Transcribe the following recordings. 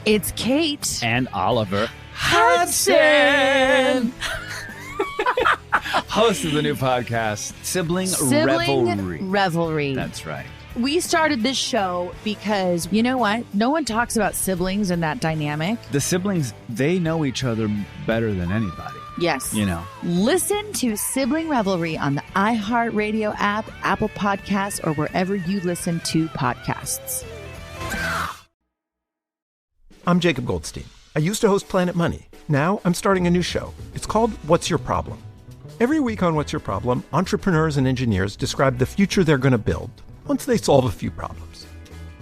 It's Kate. And Oliver Hudson. Host of the new podcast, Sibling Revelry. That's right. We started this show because, you know what? No one talks about siblings and that dynamic. The siblings, they know each other better than anybody. Yes. You know. Listen to Sibling Revelry on the iHeartRadio app, Apple Podcasts, or wherever you listen to podcasts. I'm Jacob Goldstein. I used to host Planet Money. Now I'm starting a new show. It's called What's Your Problem? Every week on What's Your Problem, entrepreneurs and engineers describe the future they're going to build once they solve a few problems.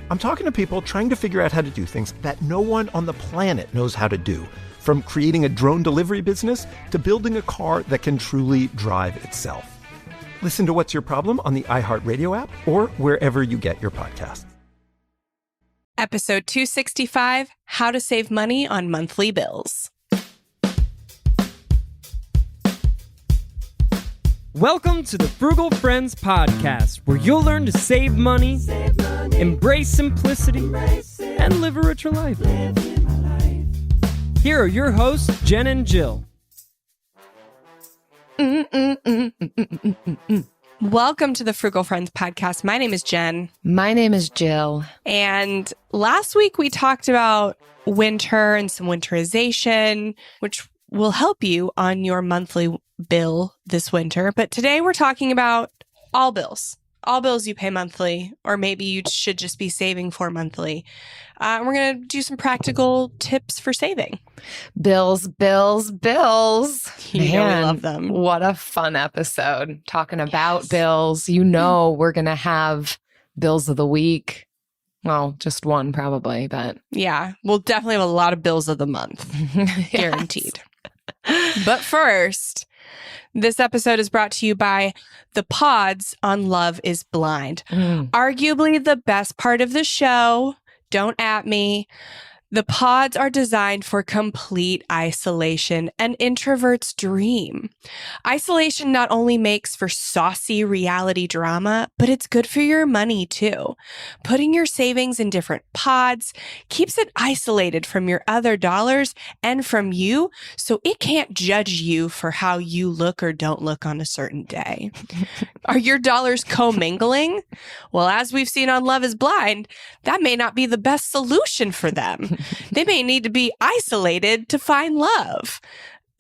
I'm talking to people trying to figure out how to do things that no one on the planet knows how to do, from creating a drone delivery business to building a car that can truly drive itself. Listen to What's Your Problem on the iHeartRadio app or wherever you get your podcasts. Episode 265, How to Save Money on Monthly Bills. Welcome to the Frugal Friends podcast, where you'll learn to save money, embrace simplicity, and live a richer life. Here are your hosts, Jen and Jill. Welcome to the Frugal Friends podcast. My name is Jen. My name is Jill. And last week we talked about winter and some winterization, which will help you on your monthly bill this winter. But today we're talking about all bills you pay monthly, or maybe you should just be saving for monthly. We're going to do some practical tips for saving. Bills. You know we love them. What a fun episode. Talking about bills. You know we're going to have bills of the week. Well, just one probably, but... Yeah, we'll definitely have a lot of bills of the month. Guaranteed. But first, this episode is brought to you by the pods on Love is Blind. Arguably the best part of the show. Don't at me. The pods are designed for complete isolation, an introvert's dream. Isolation not only makes for saucy reality drama, but it's good for your money too. Putting your savings in different pods keeps it isolated from your other dollars and from you, so it can't judge you for how you look or don't look on a certain day. Are your dollars commingling? Well, as we've seen on Love is Blind, that may not be the best solution for them. They may need to be isolated to find love,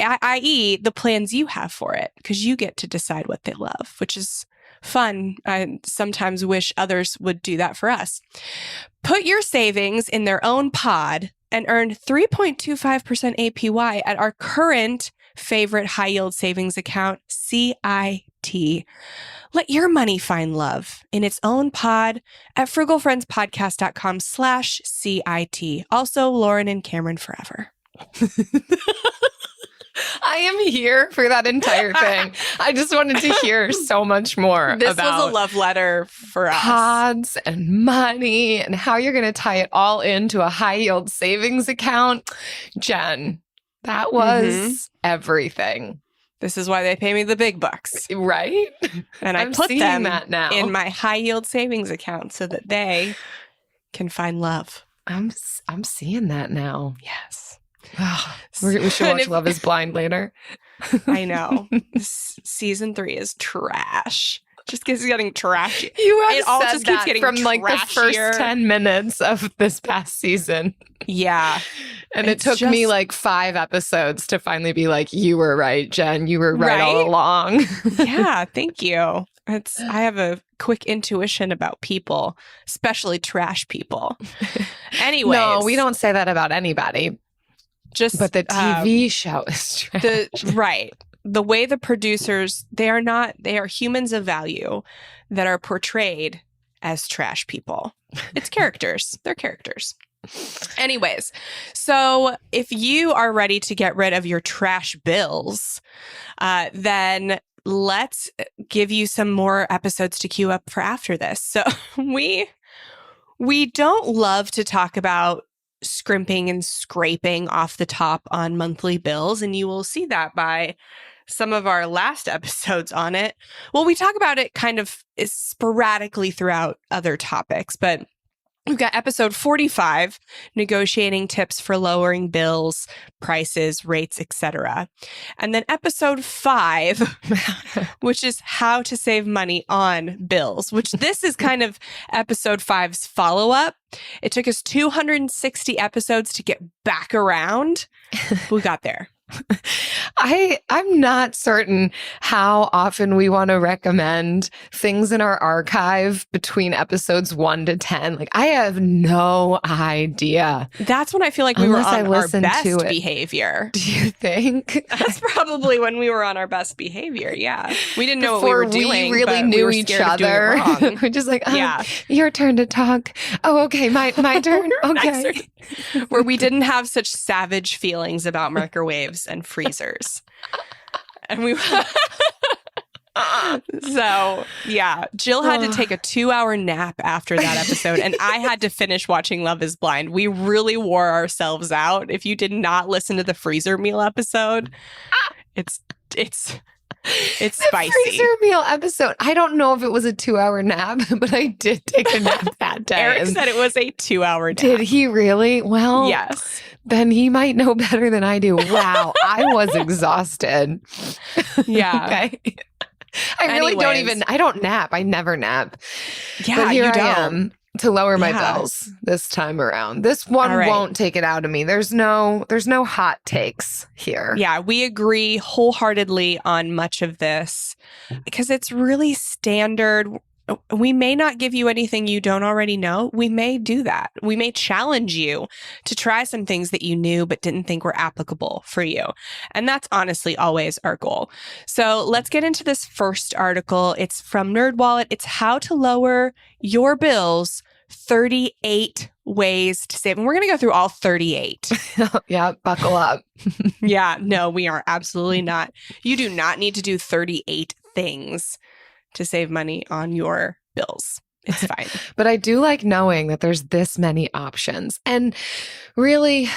i.e. the plans you have for it, because you get to decide what they love, which is fun. I sometimes wish others would do that for us. Put your savings in their own pod and earn 3.25% APY at our current favorite high yield savings account, CIT. Let your money find love in its own pod at frugalfriendspodcast.com/CIT. Also, Lauren and Cameron forever. I am here for that entire thing. I just wanted to hear so much more This about was a love letter for us. pods and money and how you're going to tie it all into a high yield savings account. Jen, that was everything. This is why they pay me the big bucks. Right? And I I'm put seeing them that now. in my high yield savings account so that they can find love. I'm seeing that now. Yes. We should And watch Love is Blind later. I know. Season 3 is trash. Just keeps getting trashy. You have It all said just keeps that getting from like the first trashier. 10 minutes of this past season. Yeah. And it took me like 5 episodes to finally be like, you were right, Jen. You were right all along. Yeah, thank you. I have a quick intuition about people, especially trash people. Anyways. No, we don't say that about anybody. But the TV show is trash. Right. The way the producers, they are humans of value that are portrayed as trash people. It's characters. They're characters. Anyways, so if you are ready to get rid of your trash bills, then let's give you some more episodes to queue up for after this. So we don't love to talk about scrimping and scraping off the top on monthly bills, and you will see that by some of our last episodes on it. Well, we talk about it kind of sporadically throughout other topics, but We've got episode 45, negotiating tips for lowering bills, prices, rates, etc. And then episode 5, which is how to save money on bills, which this is kind of episode 5's follow-up. It took us 260 episodes to get back around. We got there. I'm not certain how often we want to recommend things in our archive between episodes 1 to 10. Like, I have no idea. That's when I feel like we were on our best behavior. Do you think? That's probably when we were on our best behavior. Yeah. We didn't know what we were doing. We really knew each other. We're just like, your turn to talk. Oh, okay. My turn. Okay. Where we didn't have such savage feelings about microwaves and freezers. And we so yeah, Jill had to take a 2-hour nap after that episode, and I had to finish watching Love is Blind. We really wore ourselves out. If you did not listen to the freezer meal episode, it's spicy. Freezer meal episode. I don't know if it was a 2-hour nap, but I did take a nap that day. Eric said it was a 2-hour nap. Did he really? Well, yes. Then he might know better than I do. Wow, I was exhausted. Yeah. Okay. I don't nap. I never nap. Yeah, but here you don't. I am to lower my bills this time around. This one won't take it out of me. There's no hot takes here. Yeah, we agree wholeheartedly on much of this because it's really standard. We may not give you anything you don't already know. We may do that. We may challenge you to try some things that you knew but didn't think were applicable for you. And that's honestly always our goal. So let's get into this first article. It's from NerdWallet. It's how to lower your bills, 38 ways to save. And we're going to go through all 38. Yeah, buckle up. Yeah, no, we are absolutely not. You do not need to do 38 things to save money on your bills. It's fine. But I do like knowing that there's this many options. And really,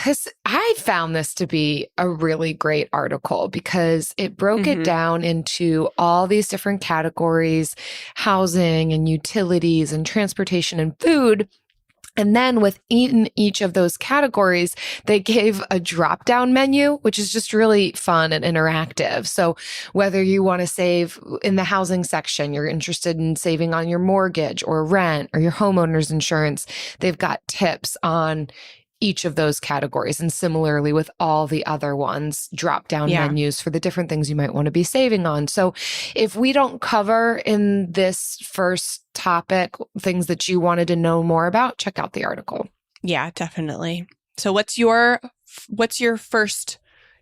I found this to be a really great article because it broke it down into all these different categories, housing and utilities and transportation and food. And then within each of those categories, they gave a drop-down menu, which is just really fun and interactive. So whether you want to save in the housing section, you're interested in saving on your mortgage or rent or your homeowner's insurance, they've got tips on each of those categories. And similarly with all the other ones, drop-down menus for the different things you might want to be saving on. So if we don't cover in this first topic things that you wanted to know more about, check out the article. Yeah, definitely. So what's your first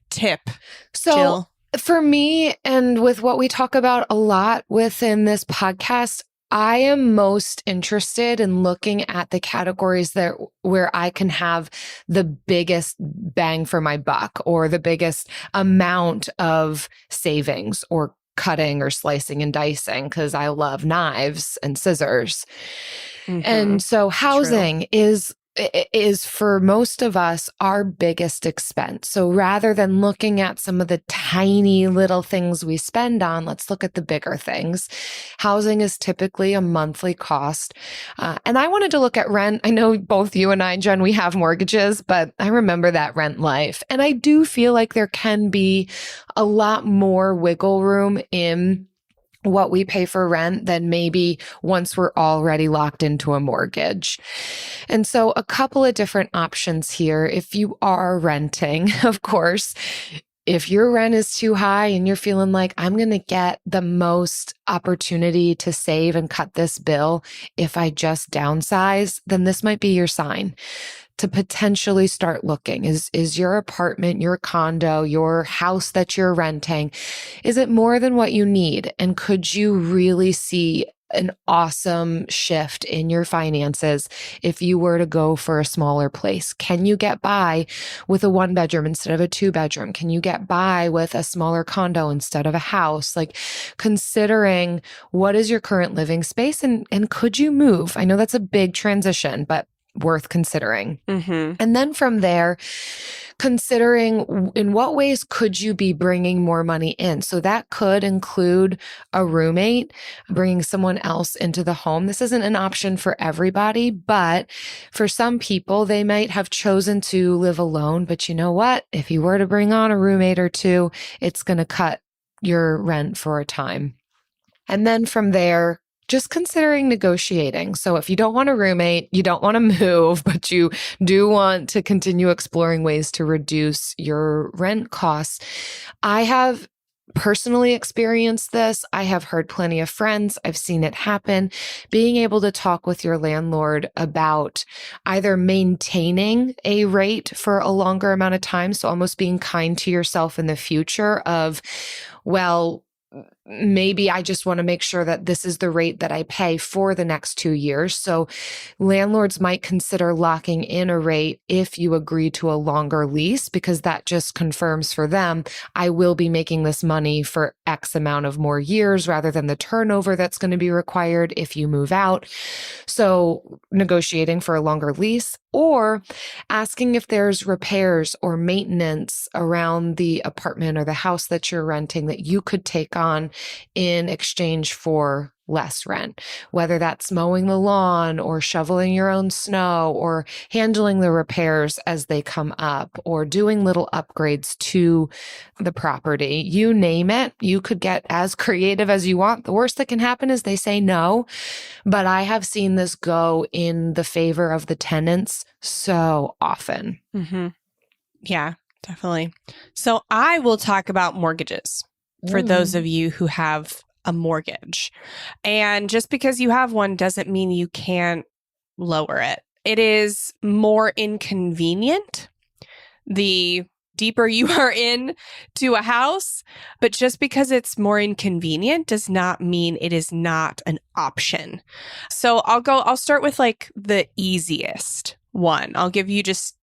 tip, Jill? For me, and with what we talk about a lot within this podcast, I am most interested in looking at the categories where I can have the biggest bang for my buck or the biggest amount of savings or cutting or slicing and dicing because I love knives and scissors. And so housing is for most of us our biggest expense. So rather than looking at some of the tiny little things we spend on, let's look at the bigger things. Housing is typically a monthly cost. And I wanted to look at rent. I know both you and I, Jen, we have mortgages, but I remember that rent life. And I do feel like there can be a lot more wiggle room in what we pay for rent than maybe once we're already locked into a mortgage. And so a couple of different options here. If you are renting, of course, if your rent is too high and you're feeling like I'm going to get the most opportunity to save and cut this bill if I just downsize, then this might be your sign to potentially start looking. Is your apartment, your condo, your house that you're renting, is it more than what you need? And could you really see an awesome shift in your finances if you were to go for a smaller place? Can you get by with a 1-bedroom instead of a 2-bedroom? Can you get by with a smaller condo instead of a house? Like, considering what is your current living space and could you move? I know that's a big transition, but worth considering. Mm-hmm. And then from there, considering in what ways could you be bringing more money in? So that could include a roommate, bringing someone else into the home. This isn't an option for everybody, but for some people, they might have chosen to live alone. But you know what? If you were to bring on a roommate or two, it's going to cut your rent for a time. And then from there, just considering negotiating. So if you don't want a roommate, you don't want to move, but you do want to continue exploring ways to reduce your rent costs. I have personally experienced this. I have heard plenty of friends. I've seen it happen. Being able to talk with your landlord about either maintaining a rate for a longer amount of time. So almost being kind to yourself in the future of, well, maybe I just want to make sure that this is the rate that I pay for the next 2 years. So landlords might consider locking in a rate if you agree to a longer lease, because that just confirms for them, I will be making this money for X amount of more years rather than the turnover that's going to be required if you move out. So negotiating for a longer lease, or asking if there's repairs or maintenance around the apartment or the house that you're renting that you could take on in exchange for less rent, whether that's mowing the lawn or shoveling your own snow or handling the repairs as they come up or doing little upgrades to the property. You name it, you could get as creative as you want. The worst that can happen is they say no, but I have seen this go in the favor of the tenants so often. Mm-hmm. Yeah, definitely. So I will talk about mortgages for those of you who have a mortgage. And just because you have one doesn't mean you can't lower it. It is more inconvenient the deeper you are in to a house, but just because it's more inconvenient does not mean it is not an option. So I'll start with like the easiest one. I'll give you just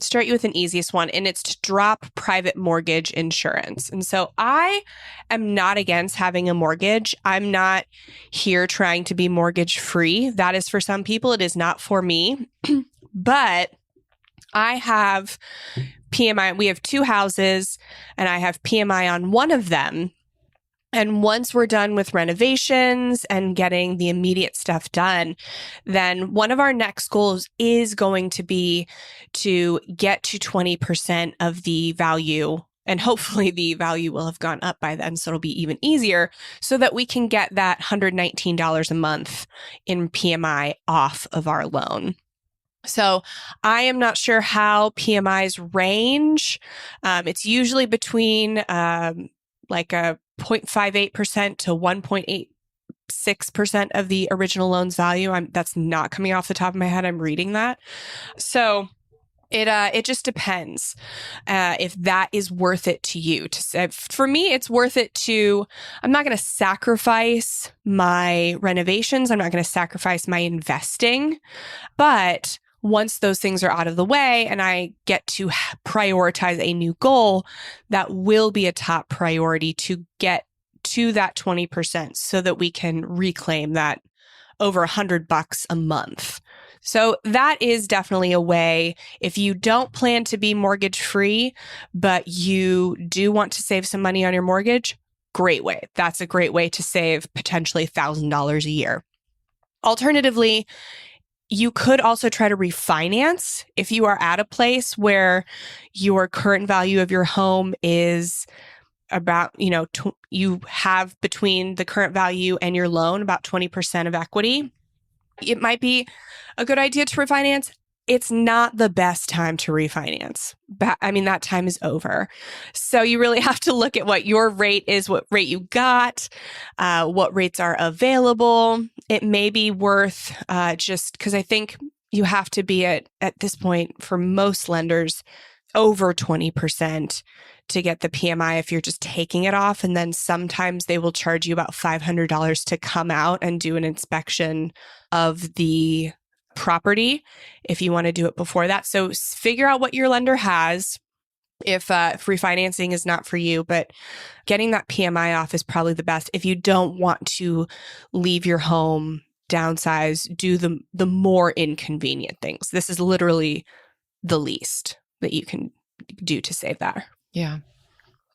start you with an easiest one, and it's to drop private mortgage insurance. And so I am not against having a mortgage. I'm not here trying to be mortgage free. That is for some people. It is not for me. But I have PMI. We have 2 houses, and I have PMI on one of them. And once we're done with renovations and getting the immediate stuff done, then one of our next goals is going to be to get to 20% of the value. And hopefully the value will have gone up by then, so it'll be even easier, so that we can get that $119 a month in PMI off of our loan. So I am not sure how PMIs range. It's usually between like a 0.58% to 1.86% of the original loan's value. That's not coming off the top of my head. I'm reading that. So it just depends if that is worth it to you. For me, it's worth it to, I'm not going to sacrifice my renovations. I'm not going to sacrifice my investing, but once those things are out of the way and I get to prioritize a new goal, that will be a top priority to get to that 20% so that we can reclaim that over $100 a month. So that is definitely a way. If you don't plan to be mortgage free, but you do want to save some money on your mortgage, great way. That's a great way to save potentially $1,000 a year. Alternatively, you could also try to refinance if you are at a place where your current value of your home is about, you have between the current value and your loan about 20% of equity. It might be a good idea to refinance. It's not the best time to refinance. That time is over. So you really have to look at what your rate is, what rate you got, what rates are available. It may be worth just because I think you have to be at this point for most lenders over 20% to get the PMI if you're just taking it off. And then sometimes they will charge you about $500 to come out and do an inspection of the property if you want to do it before that. So figure out what your lender has if refinancing is not for you, but getting that PMI off is probably the best if you don't want to leave your home downsize, do the more inconvenient things. This is literally the least that you can do to save that. Yeah.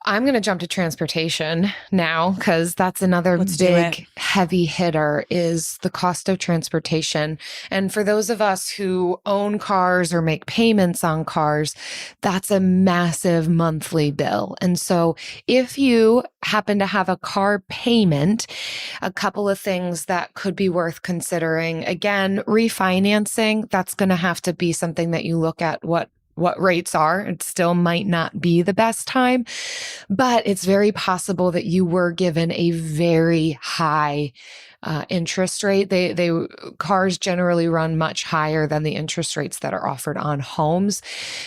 I'm going to jump to transportation now because that's another big heavy hitter is the cost of transportation. And for those of us who own cars or make payments on cars, that's a massive monthly bill. And so if you happen to have a car payment, a couple of things that could be worth considering. Again, refinancing, that's going to have to be something that you look at what rates are. It still might not be the best time, but it's very possible that you were given a very high interest rate. Cars generally run much higher than the interest rates that are offered on homes.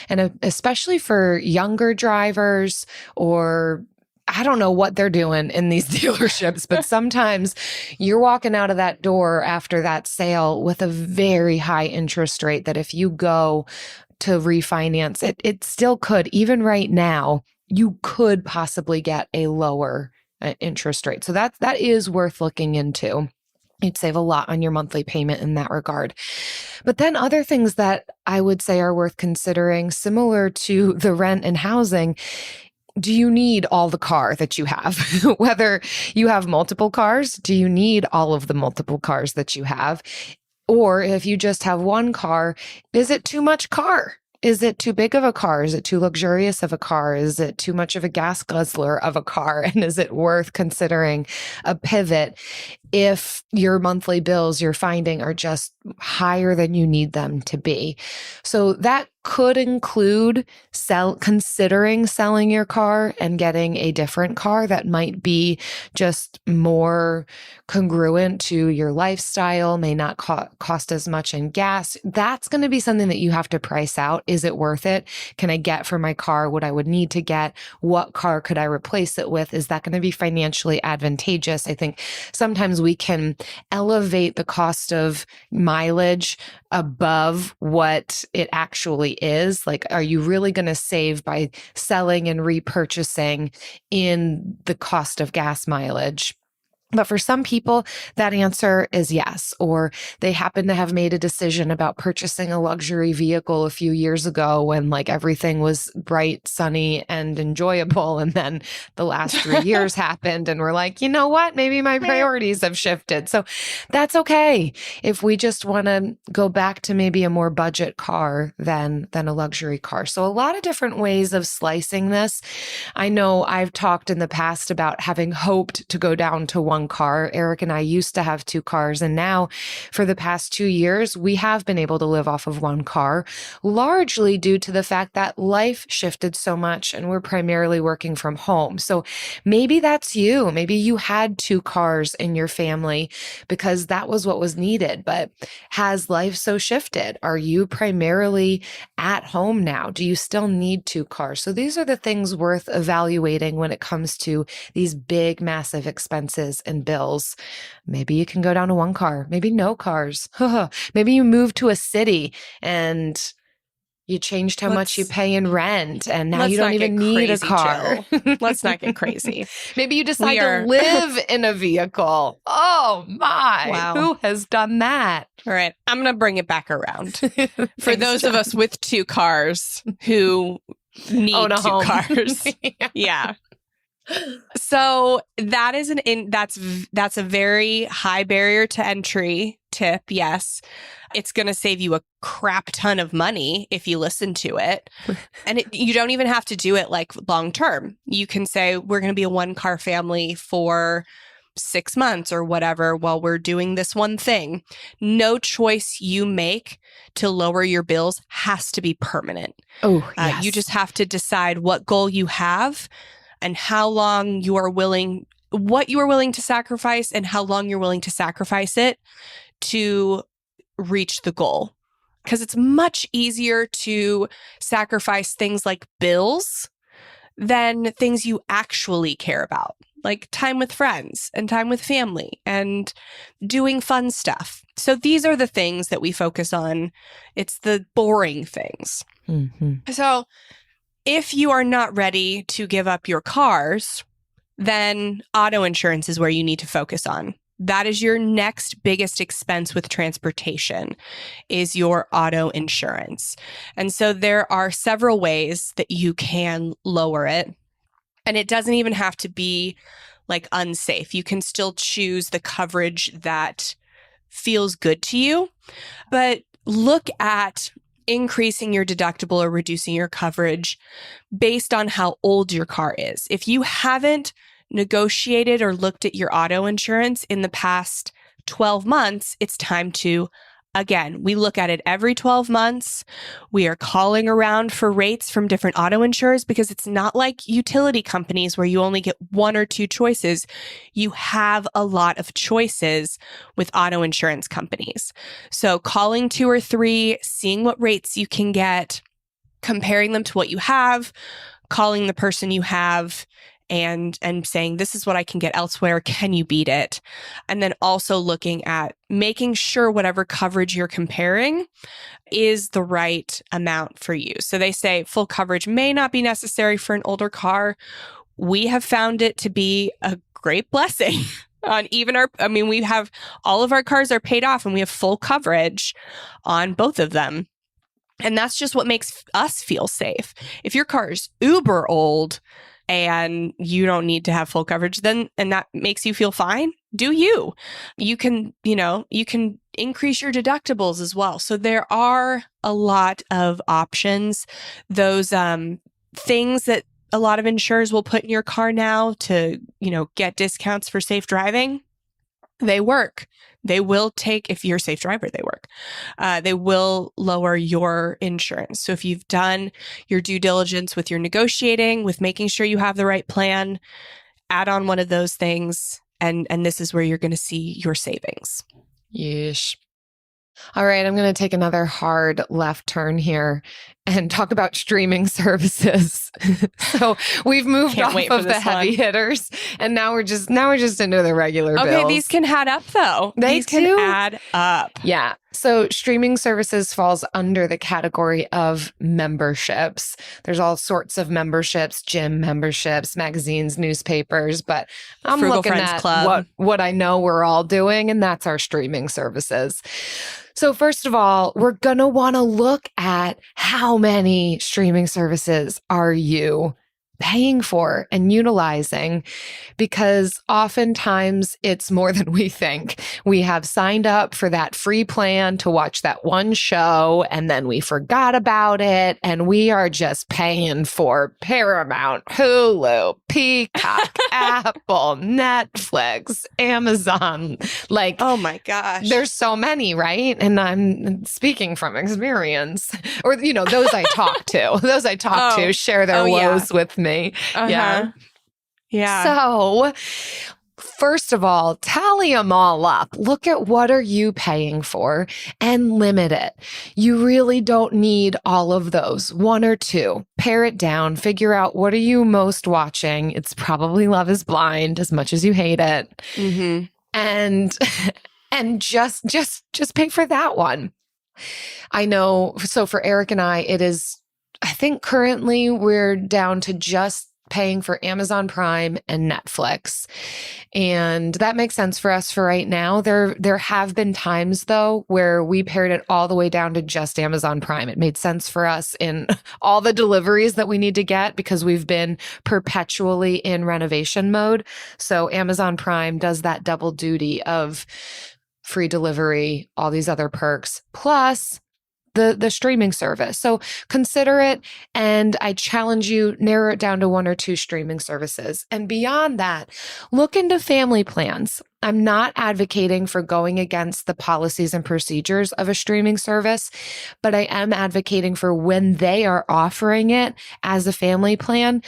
And especially for younger drivers, or I don't know what they're doing in these dealerships, but sometimes you're walking out of that door after that sale with a very high interest rate that if you go to refinance, it still could, even right now, you could possibly get a lower interest rate. So that is worth looking into. You'd save a lot on your monthly payment in that regard. But then other things that I would say are worth considering, similar to the rent and housing, do you need all the car that you have? Whether you have multiple cars, do you need all of the multiple cars that you have? Or if you just have one car, is it too much car? Is it too big of a car? Is it too luxurious of a car? Is it too much of a gas guzzler of a car? And is it worth considering a pivot if your monthly bills you're finding are just higher than you need them to be? So that could include considering selling your car and getting a different car that might be just more congruent to your lifestyle, may not cost as much in gas. That's going to be something that you have to price out. Is it worth it? Can I get for my car what I would need to get? What car could I replace it with? Is that going to be financially advantageous? I think sometimes we can elevate the cost of mileage above what it actually is. Like, are you really going to save by selling and repurchasing in the cost of gas mileage? But for some people, that answer is yes, or they happen to have made a decision about purchasing a luxury vehicle a few years ago when like everything was bright, sunny, and enjoyable. And then the last 3 years happened and we're like, you know what? Maybe my priorities have shifted. So that's okay if we just want to go back to maybe a more budget car than a luxury car. So a lot of different ways of slicing this. I know I've talked in the past about having hoped to go down to one car. Eric and I used to have 2 cars, and now for the past 2 years, we have been able to live off of 1 car, largely due to the fact that life shifted so much and we're primarily working from home. So maybe that's you. Maybe you had 2 cars in your family because that was what was needed, but has life so shifted? Are you primarily at home now? Do you still need 2 cars? So these are the things worth evaluating when it comes to these big, massive expenses and bills. Maybe you can go down to 1 car, maybe no cars. Maybe you move to a city and you changed how much you pay in rent and now you don't even need a car. Let's not get crazy. Maybe you decide to live in a vehicle. Oh my, wow. Who has done that? All right, I'm going to bring it back around. For those of us with 2 cars who need 2 cars. Yeah. So that is that's a very high barrier to entry tip. Yes. It's going to save you a crap ton of money if you listen to it. And you don't even have to do it like long term. You can say, we're going to be a 1-car family for 6 months or whatever while we're doing this one thing. No choice you make to lower your bills has to be permanent. Oh, yes. You just have to decide what goal you have and how long you are willing, what you are willing to sacrifice and how long you're willing to sacrifice it to reach the goal. Because it's much easier to sacrifice things like bills than things you actually care about, like time with friends and time with family and doing fun stuff. So these are the things that we focus on. It's the boring things. Mm-hmm. So if you are not ready to give up your cars, then auto insurance is where you need to focus on. that is your next biggest expense with transportation, is your auto insurance. And so there are several ways that you can lower it. And it doesn't even have to be like unsafe. You can still choose the coverage that feels good to you, but look at increasing your deductible or reducing your coverage based on how old your car is. If you haven't negotiated or looked at your auto insurance in the past 12 months, it's time to, again, we look at it every 12 months. We are calling around for rates from different auto insurers because it's not like utility companies where you only get one or two choices. You have a lot of choices with auto insurance companies. So calling 2 or 3, seeing what rates you can get, comparing them to what you have, calling the person you have, and saying, this is what I can get elsewhere. Can you beat it? And then also looking at making sure whatever coverage you're comparing is the right amount for you. So they say full coverage may not be necessary for an older car. We have found it to be a great blessing on even we have all of our cars are paid off and we have full coverage on both of them. And that's just what makes us feel safe. If your car is uber old and you don't need to have full coverage, then, and that makes you feel fine, do you. You can increase your deductibles as well. So there are a lot of options. Those things that a lot of insurers will put in your car now to, get discounts for safe driving, they work. They will take, if you're a safe driver, they work. They will lower your insurance. So if you've done your due diligence with your negotiating, with making sure you have the right plan, add on one of those things, and this is where you're going to see your savings. Yeesh. All right, I'm going to take another hard left turn here and talk about streaming services. So we've moved off of the heavy hitters, and now we're just into the regular bills. Okay, these can add up though. These can add up. Yeah. So streaming services falls under the category of memberships. There's all sorts of memberships, gym memberships, magazines, newspapers, but I'm Frugal looking Friends at Club. what I know we're all doing, and that's our streaming services. So first of all, we're going to want to look at how many streaming services are you paying for and utilizing, because oftentimes it's more than we think. We have signed up for that free plan to watch that one show, and then we forgot about it, and we are just paying for Paramount, Hulu, Peacock, Apple, Netflix, Amazon. Like, oh my gosh, there's so many, right? And I'm speaking from experience, or those I talk to, share their woes with me. Yeah. So first of all, tally them all up. Look at what are you paying for and limit it. You really don't need all of those. 1 or 2. Pare it down. Figure out, what are you most watching? It's probably Love is Blind, as much as you hate it. Mm-hmm. And just pay for that one. I know. So for Eric and I think currently we're down to just paying for Amazon Prime and Netflix. And that makes sense for us for right now. There have been times though where we pared it all the way down to just Amazon Prime. It made sense for us in all the deliveries that we need to get because we've been perpetually in renovation mode. So Amazon Prime does that double duty of free delivery, all these other perks, plus the streaming service. So consider it, and I challenge you, narrow it down to 1 or 2 streaming services. And beyond that, look into family plans. I'm not advocating for going against the policies and procedures of a streaming service, but I am advocating for when they are offering it as a family plan,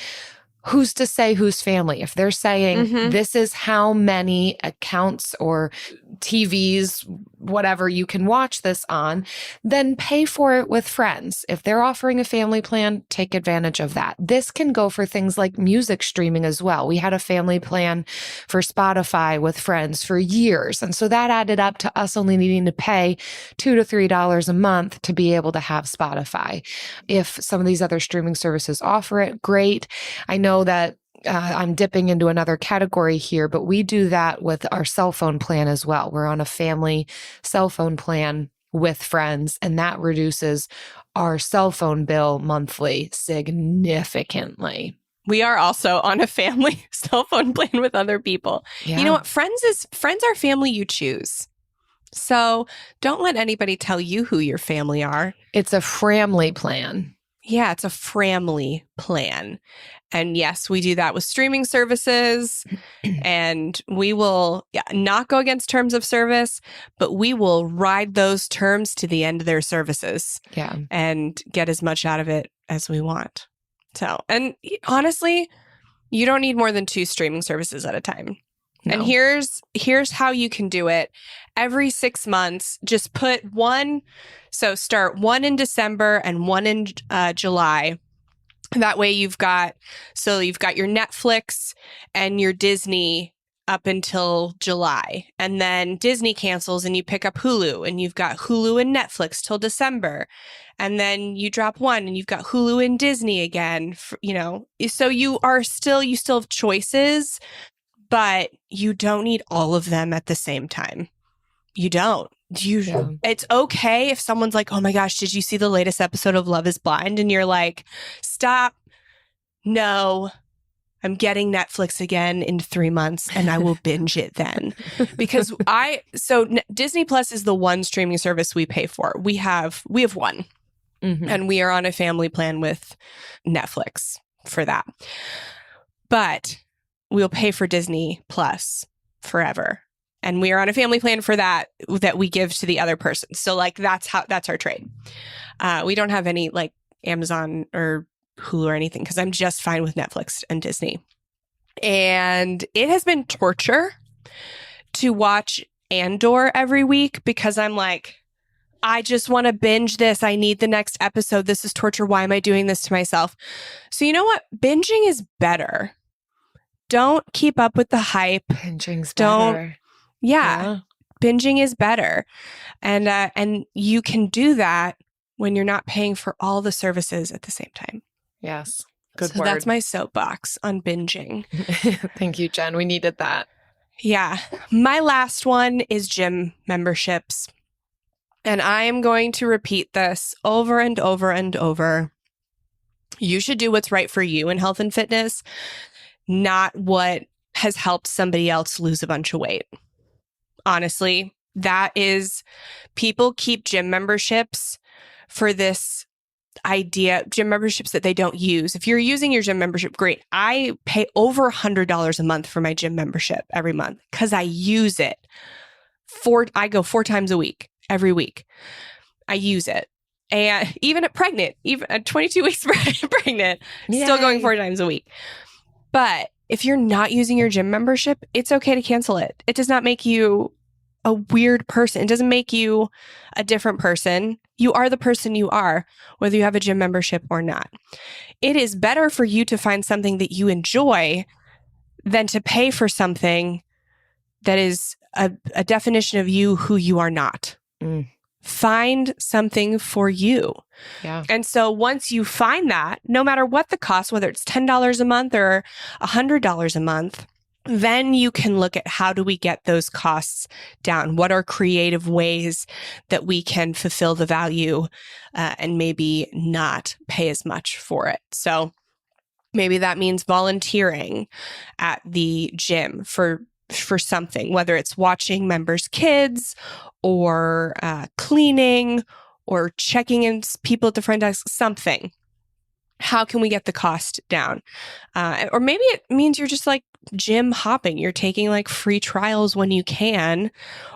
who's to say who's family? If they're saying this is how many accounts or TVs, whatever you can watch this on, then pay for it with friends. If they're offering a family plan, take advantage of that. This can go for things like music streaming as well. We had a family plan for Spotify with friends for years. And so that added up to us only needing to pay $2 to $3 a month to be able to have Spotify. If some of these other streaming services offer it, great. I know that I'm dipping into another category here, but we do that with our cell phone plan as well. We're on a family cell phone plan with friends, and that reduces our cell phone bill monthly significantly. We are also on a family cell phone plan with other people. Yeah. You know what? Friends are family you choose. So don't let anybody tell you who your family are. It's a framly plan. Yeah, it's a framly plan. And yes, we do that with streaming services, and we will not go against terms of service, but we will ride those terms to the end of their services. Yeah. And get as much out of it as we want. So, and honestly, you don't need more than 2 streaming services at a time. No. And here's how you can do it. Every 6 months, just put one. So start one in December and one in July. That way you've got your Netflix and your Disney up until July. And then Disney cancels and you pick up Hulu, and you've got Hulu and Netflix till December. And then you drop one and you've got Hulu and Disney again, so you still have choices, but you don't need all of them at the same time. You don't. It's okay if someone's like, oh my gosh, did you see the latest episode of Love is Blind? And you're like, stop. No, I'm getting Netflix again in 3 months and I will binge it then. Because Disney Plus is the one streaming service we pay for. We have one. Mm-hmm. And we are on a family plan with Netflix for that. But we'll pay for Disney Plus forever. And we are on a family plan for that we give to the other person. So that's our trade. We don't have any like Amazon or Hulu or anything because I'm just fine with Netflix and Disney. And it has been torture to watch Andor every week because I'm like, I just want to binge this. I need the next episode. This is torture. Why am I doing this to myself? So you know what? Binging is better. Don't keep up with the hype. Binging's better. Yeah. Binging is better. And you can do that when you're not paying for all the services at the same time. Yes. Good so word. That's my soapbox on binging. Thank you, Jen. We needed that. Yeah. My last one is gym memberships. And I am going to repeat this over and over and over. You should do what's right for you in health and fitness, not what has helped somebody else lose a bunch of weight. Honestly, people keep gym memberships for this idea, gym memberships that they don't use. If you're using your gym membership, great. I pay over $100 a month for my gym membership every month because I use it. I go 4 times a week, every week. I use it. And even at 22 weeks pregnant, still going 4 times a week. But if you're not using your gym membership, it's okay to cancel it. It does not make you a weird person. It doesn't make you a different person. You are the person you are, whether you have a gym membership or not. It is better for you to find something that you enjoy than to pay for something that is a definition of you who you are not. Mm. Find something for you. Yeah. And so once you find that, no matter what the cost, whether it's $10 a month or $100 a month, then you can look at how do we get those costs down? What are creative ways that we can fulfill the value and maybe not pay as much for it? So maybe that means volunteering at the gym for something, whether it's watching members' kids or cleaning or checking in people at the front desk, something. How can we get the cost down? Or maybe it means you're just like gym hopping. You're taking like free trials when you can,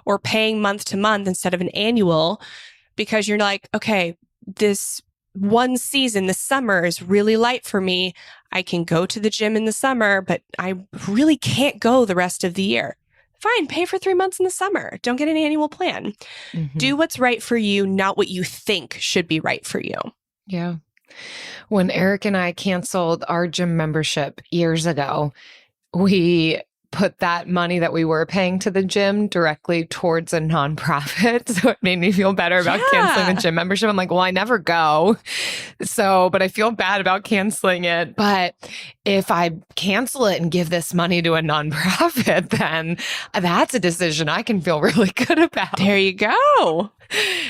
or paying month to month instead of an annual, because you're like, okay, this one season, the summer is really light for me. I can go to the gym in the summer, but I really can't go the rest of the year. Fine, pay for 3 months in the summer. Don't get an annual plan. Mm-hmm. Do what's right for you, not what you think should be right for you. Yeah. When Eric and I canceled our gym membership years ago, we put that money that we were paying to the gym directly towards a nonprofit. So it made me feel better about canceling the gym membership. I'm like, well, I never go. But I feel bad about canceling it. But if I cancel it and give this money to a nonprofit, then that's a decision I can feel really good about. There you go.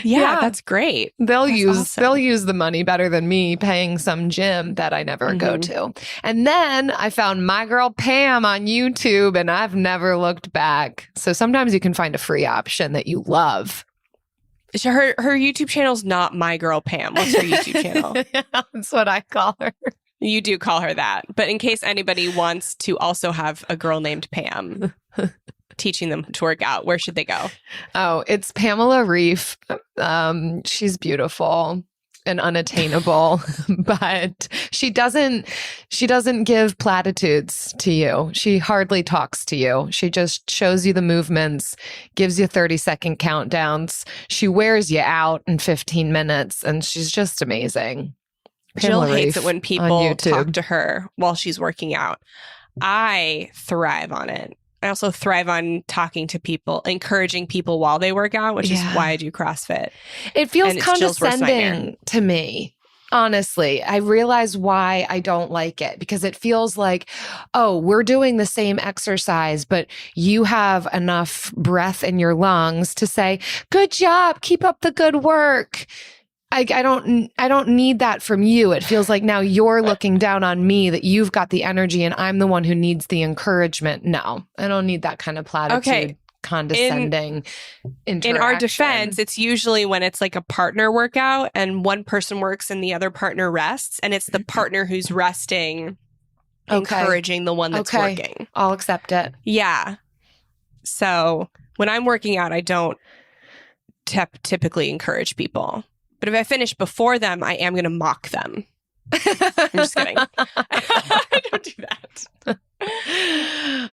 Yeah, that's great. They'll use the money better than me paying some gym that I never go to. And then I found my girl Pam on YouTube, and I've never looked back. So sometimes you can find a free option that you love. Her YouTube channel's not My Girl Pam. What's her YouTube channel? That's what I call her. You do call her that. But in case anybody wants to also have a girl named Pam teaching them to work out, where should they go? Oh, it's Pamela Reif. She's beautiful and unattainable, but she doesn't give platitudes to you. She hardly talks to you. She just shows you the movements, gives you 30-second countdowns. She wears you out in 15 minutes, and she's just amazing. Jill hates it when people talk to her while she's working out. I thrive on it. I also thrive on talking to people, encouraging people while they work out, which is why I do CrossFit. It feels condescending to me. Honestly, I realize why I don't like it, because it feels like, oh, we're doing the same exercise, but you have enough breath in your lungs to say, good job, keep up the good work. I don't need that from you. It feels like now you're looking down on me, that you've got the energy and I'm the one who needs the encouragement. No, I don't need that kind of platitude, condescending interaction. In our defense, it's usually when it's like a partner workout and one person works and the other partner rests, and it's the partner who's resting, encouraging the one that's working. I'll accept it. Yeah. So when I'm working out, I don't typically encourage people. But if I finish before them, I am going to mock them. I'm just kidding. I don't do that.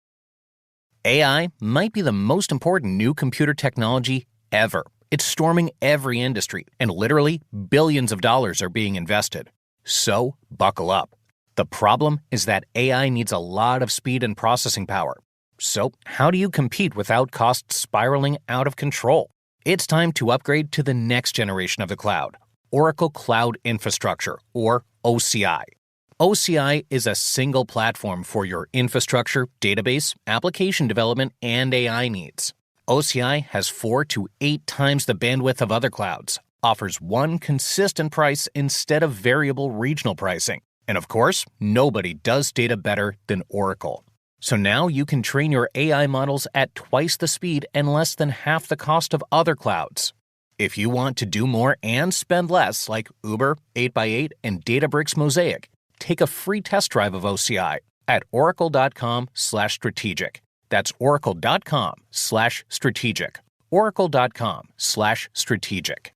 AI might be the most important new computer technology ever. It's storming every industry, and literally billions of dollars are being invested. So buckle up. The problem is that AI needs a lot of speed and processing power. So how do you compete without costs spiraling out of control? It's time to upgrade to the next generation of the cloud, Oracle Cloud Infrastructure, or OCI. OCI is a single platform for your infrastructure, database, application development, and AI needs. OCI has 4 to 8 times the bandwidth of other clouds, offers one consistent price instead of variable regional pricing, and of course, nobody does data better than Oracle. So now you can train your AI models at twice the speed and less than half the cost of other clouds. If you want to do more and spend less, like Uber, 8x8, and Databricks Mosaic, take a free test drive of OCI at oracle.com/strategic. That's oracle.com/strategic. oracle.com/strategic.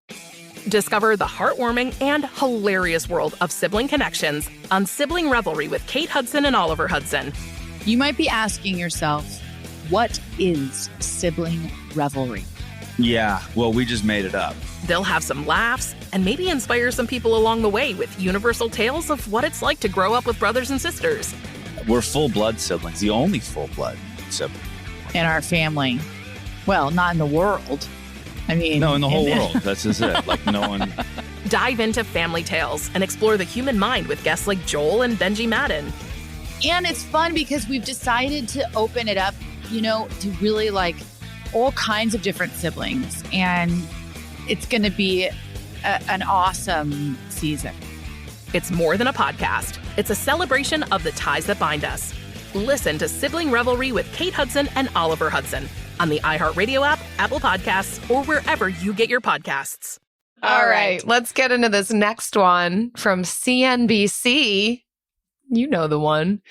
Discover the heartwarming and hilarious world of sibling connections on Sibling Revelry with Kate Hudson and Oliver Hudson. You might be asking yourself, what is sibling revelry? Yeah, well, we just made it up. They'll have some laughs and maybe inspire some people along the way with universal tales of what it's like to grow up with brothers and sisters. We're full-blood siblings, the only full-blood sibling. In our family. Well, not in the world. I mean... No, in the whole world. That's just it. Like, no one... Dive into family tales and explore the human mind with guests like Joel and Benji Madden. And it's fun because we've decided to open it up, to really like all kinds of different siblings. And it's going to be an awesome season. It's more than a podcast. It's a celebration of the ties that bind us. Listen to Sibling Revelry with Kate Hudson and Oliver Hudson on the iHeartRadio app, Apple Podcasts, or wherever you get your podcasts. All right, let's get into this next one from CNBC. You know the one.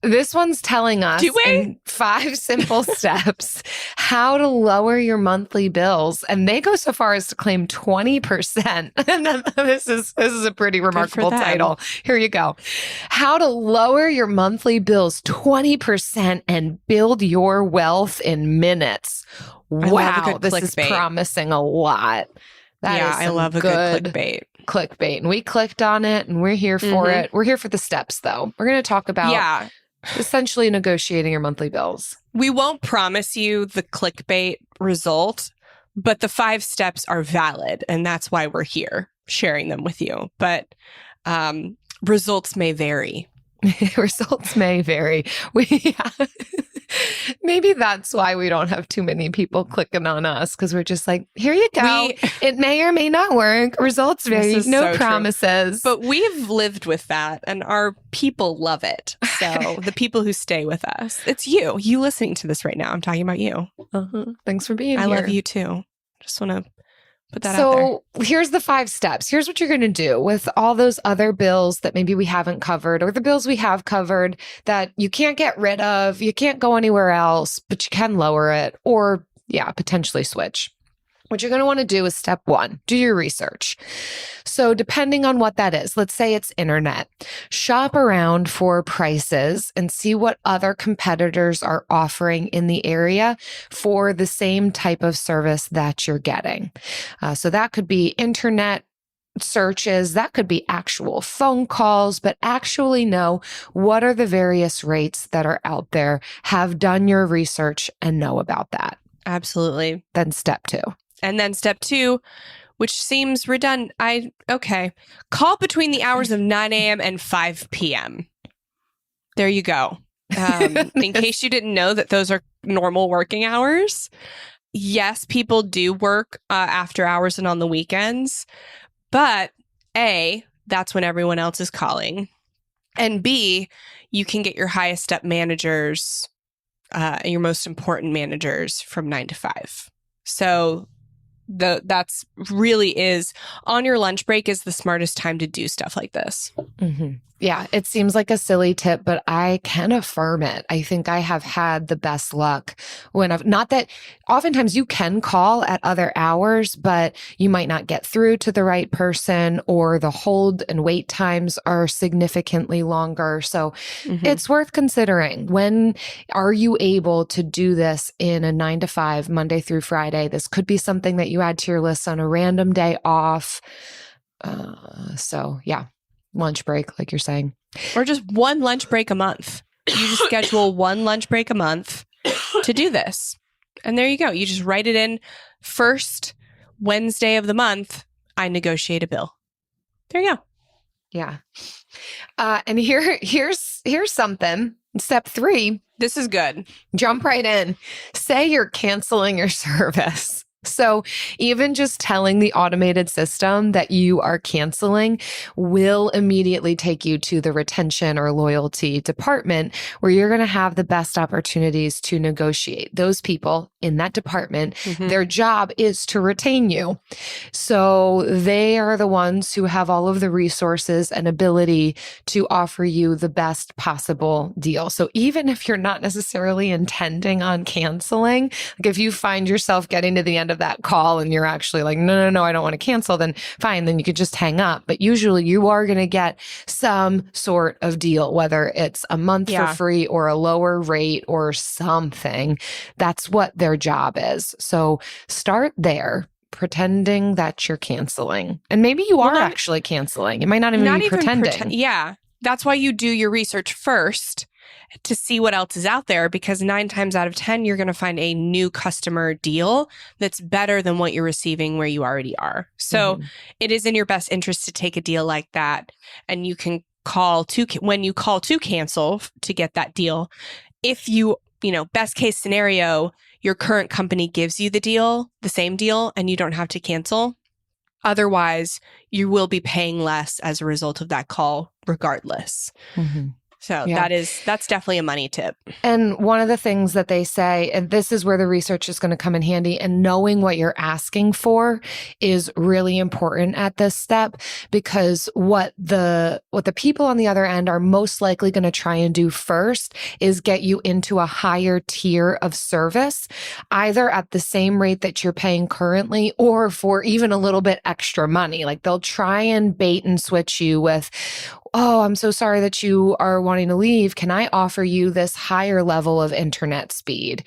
This one's telling us in 5 simple steps how to lower your monthly bills. And they go so far as to claim 20%. And this is a pretty remarkable title. Here you go. How to lower your monthly bills 20% and build your wealth in minutes. Wow, this is promising a lot. I love a good clickbait. And we clicked on it and we're here for it. We're here for the steps, though. We're going to talk about essentially negotiating your monthly bills. We won't promise you the clickbait result, but the 5 steps are valid. And that's why we're here sharing them with you. But results may vary. Results may vary. Maybe that's why we don't have too many people clicking on us, because we're just like, here you go. It may or may not work. Results vary. No promises. True. But we've lived with that, and our people love it. So the people who stay with us, it's you listening to this right now. I'm talking about you. Thanks for being here. I love you too. Just want to put that out So here's the 5 steps. Here's what you're going to do with all those other bills that maybe we haven't covered, or the bills we have covered that you can't get rid of. You can't go anywhere else, but you can lower it or potentially switch. What you're going to want to do is step 1, do your research. So depending on what that is, let's say it's internet, shop around for prices and see what other competitors are offering in the area for the same type of service that you're getting. So that could be internet searches, that could be actual phone calls, but actually know what are the various rates that are out there, have done your research and know about that. Absolutely. Then step 2. And then step 2, which seems redundant. Call between the hours of 9 a.m. and 5 p.m. There you go. In case you didn't know that those are normal working hours. Yes, people do work after hours and on the weekends. But A, that's when everyone else is calling. And B, you can get your highest step managers, your most important managers from 9 to 5. So that's really is on your lunch break is the smartest time to do stuff like this. Mm-hmm. Yeah, it seems like a silly tip, but I can affirm it. I think I have had the best luck when not that oftentimes you can call at other hours, but you might not get through to the right person, or the hold and wait times are significantly longer. So it's worth considering. When are you able to do this in a 9 to 5, Monday through Friday? This could be something that you add to your list on a random day off. Lunch break, like you're saying. Or just one lunch break a month. You just schedule one lunch break a month to do this. And there you go. You just write it in first Wednesday of the month. I negotiate a bill. There you go. Yeah. And here's something. Step 3. This is good. Jump right in. Say you're canceling your service. So even just telling the automated system that you are canceling will immediately take you to the retention or loyalty department, where you're going to have the best opportunities to negotiate. Those people in that department, their job is to retain you. So they are the ones who have all of the resources and ability to offer you the best possible deal. So even if you're not necessarily intending on canceling, like if you find yourself getting to the end of that call and you're actually like, no, I don't want to cancel, then fine, then you could just hang up. But usually you are going to get some sort of deal, whether it's a month for free or a lower rate or something. That's what their job is. So start there, pretending that you're canceling. And maybe you are actually canceling. You might not even be pretending. That's why you do your research first to see what else is out there, because 9 times out of 10, you're going to find a new customer deal that's better than what you're receiving where you already are. So it is in your best interest to take a deal like that. And you can when you call to cancel to get that deal. If best case scenario, your current company gives you the same deal, and you don't have to cancel. Otherwise, you will be paying less as a result of that call regardless. So that's definitely a money tip. And one of the things that they say, and this is where the research is going to come in handy, and knowing what you're asking for is really important at this step, because what the people on the other end are most likely going to try and do first is get you into a higher tier of service, either at the same rate that you're paying currently or for even a little bit extra money. Like they'll try and bait and switch you with, oh, I'm so sorry that you are wanting to leave. Can I offer you this higher level of internet speed?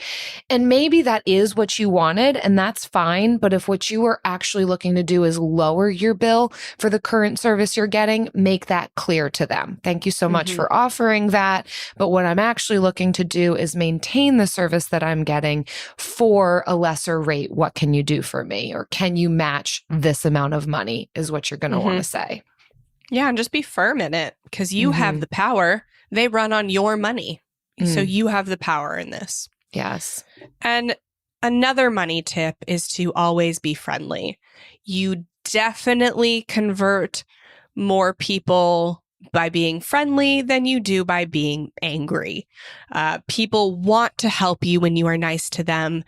And maybe that is what you wanted, and that's fine. But if what you are actually looking to do is lower your bill for the current service you're getting, make that clear to them. Thank you so much for offering that. But what I'm actually looking to do is maintain the service that I'm getting for a lesser rate. What can you do for me? Or can you match this amount of money is what you're going to want to say. Yeah, and just be firm in it because you have the power. They run on your money. So you have the power in this. Yes. And another money tip is to always be friendly. You definitely convert more people by being friendly than you do by being angry. People want to help you when you are nice to them,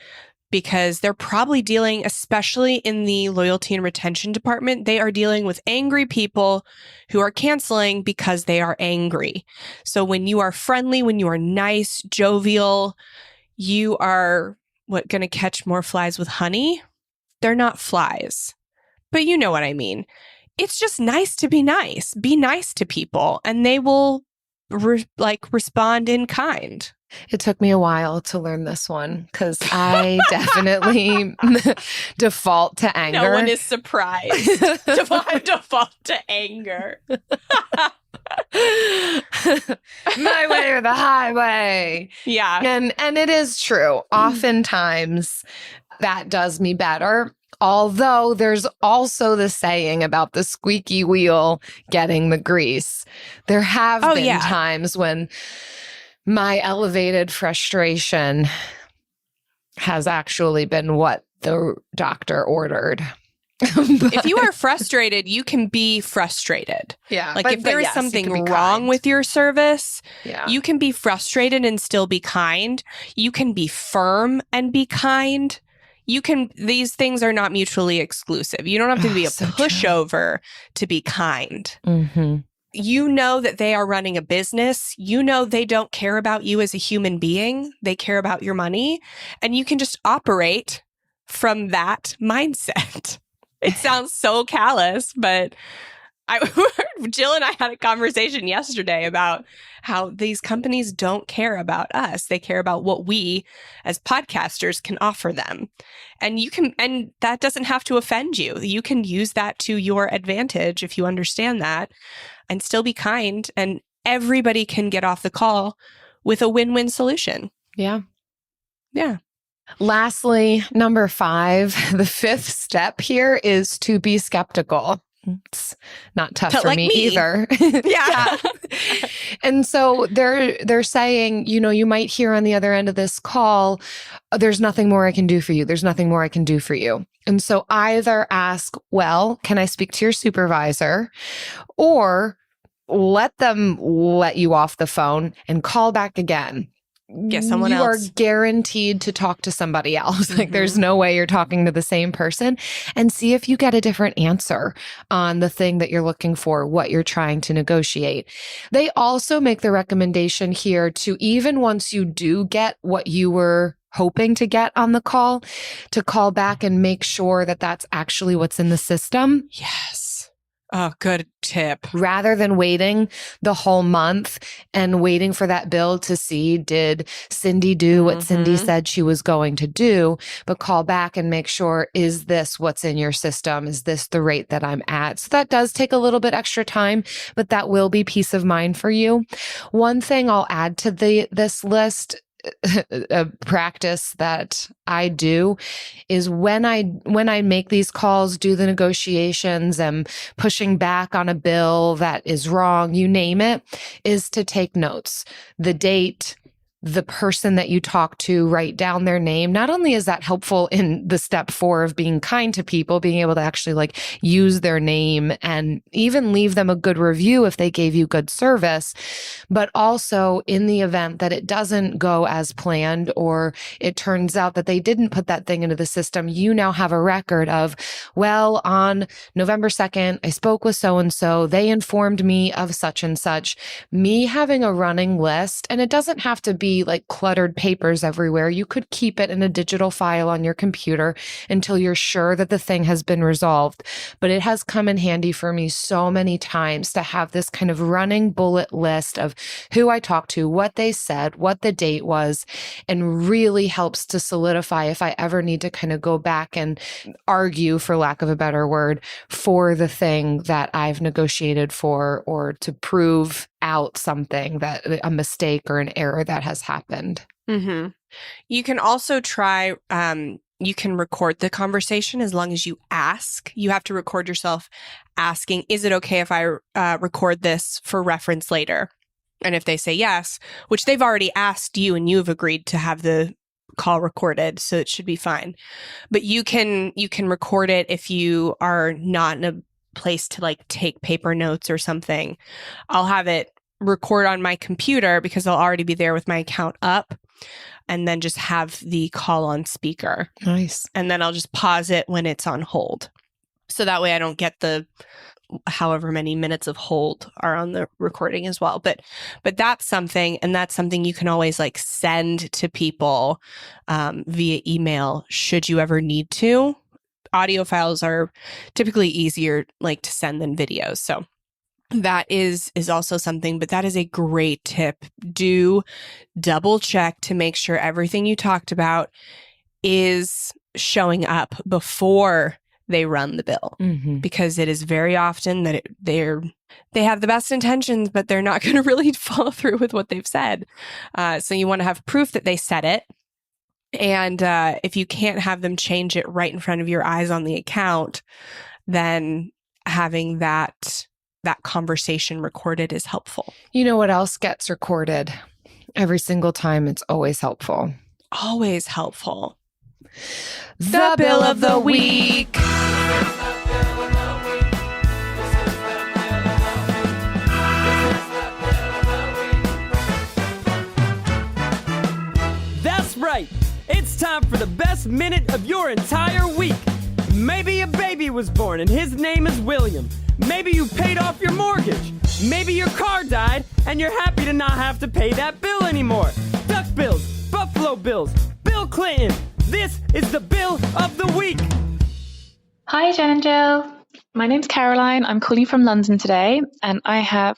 because they're probably dealing, especially in the loyalty and retention department, they are dealing with angry people who are canceling because they are angry. So when you are friendly, when you are nice, jovial, you are going to catch more flies with honey? They're not flies, but you know what I mean. It's just nice to be nice. Be nice to people and they will respond in kind. It took me a while to learn this one because I definitely default to anger. No one is surprised. Default to anger. My way or the highway. Yeah. And it is true. Oftentimes that does me better. Although there's also the saying about the squeaky wheel getting the grease. There have been times when my elevated frustration has actually been what the doctor ordered. If you are frustrated, you can be frustrated. Yeah. Like if there is something wrong with your service, you can be frustrated and still be kind. You can be firm and be kind. These things are not mutually exclusive. You don't have to be a pushover to be kind. Mm-hmm. You know that they are running a business. You know they don't care about you as a human being. They care about your money. And you can just operate from that mindset. It sounds so callous, but Jill and I had a conversation yesterday about how these companies don't care about us. They care about what we as podcasters can offer them. And that doesn't have to offend you. You can use that to your advantage if you understand that and still be kind. And everybody can get off the call with a win-win solution. Yeah. Yeah. Lastly, number 5, the 5th step here is to be skeptical. It's not tough for me either. Yeah. And so they're saying, you might hear on the other end of this call, there's nothing more I can do for you. There's nothing more I can do for you. And so either ask, well, can I speak to your supervisor? Or let them let you off the phone and call back again. Get someone else. You are guaranteed to talk to somebody else. Like there's no way you're talking to the same person, and see if you get a different answer on the thing that you're looking for, what you're trying to negotiate. They also make the recommendation here to, even once you do get what you were hoping to get on the call, to call back and make sure that that's actually what's in the system. Yes. Oh, good tip. Rather than waiting the whole month and waiting for that bill to see, did Cindy do what Cindy said she was going to do, but call back and make sure, is this what's in your system? Is this the rate that I'm at? So that does take a little bit extra time, but that will be peace of mind for you. One thing I'll add to this list, a practice that I do, is when I make these calls, do the negotiations, and pushing back on a bill that is wrong, you name it, is to take notes. The date, the person that you talk to, write down their name. Not only is that helpful in the step 4 of being kind to people, being able to actually use their name and even leave them a good review if they gave you good service, but also in the event that it doesn't go as planned, or it turns out that they didn't put that thing into the system, you now have a record of, well, on November 2nd, I spoke with so-and-so, they informed me of such and such. Me having a running list, and it doesn't have to be see like cluttered papers everywhere. You could keep it in a digital file on your computer until you're sure that the thing has been resolved. But it has come in handy for me so many times to have this kind of running bullet list of who I talked to, what they said, what the date was, and really helps to solidify if I ever need to kind of go back and argue, for lack of a better word, for the thing that I've negotiated for, or to prove out something, that a mistake or an error that has happened. Mm-hmm. You can also try, you can record the conversation as long as you ask. You have to record yourself asking, is it okay if I record this for reference later? And if they say yes, which they've already asked you and you've agreed to have the call recorded, so it should be fine. But you can record it if you are not in a place to like take paper notes or something. I'll have it record on my computer because I'll already be there with my account up, and then just have the call on speaker. Nice. And then I'll just pause it when it's on hold. So that way I don't get the however many minutes of hold are on the recording as well. But that's something, and that's something you can always like send to people via email should you ever need to. Audio files are typically easier like to send than videos. So that is also something, but that is a great tip. Do double check to make sure everything you talked about is showing up before they run the bill, because it is very often that they have the best intentions, but they're not going to really follow through with what they've said. So you want to have proof that they said it. And if you can't have them change it right in front of your eyes on the account, then having that conversation recorded is helpful. You know what else gets recorded? Every single time, it's always helpful. Always helpful. The Bill of the Week. That's right. It's time for the best minute of your entire week. Maybe a baby was born and his name is William. Maybe you paid off your mortgage. Maybe your car died and you're happy to not have to pay that bill anymore. Duck bills, Buffalo Bills, Bill Clinton. This is the Bill of the Week. Hi, Jen and Jill. My name's Caroline. I'm calling from London today, and I have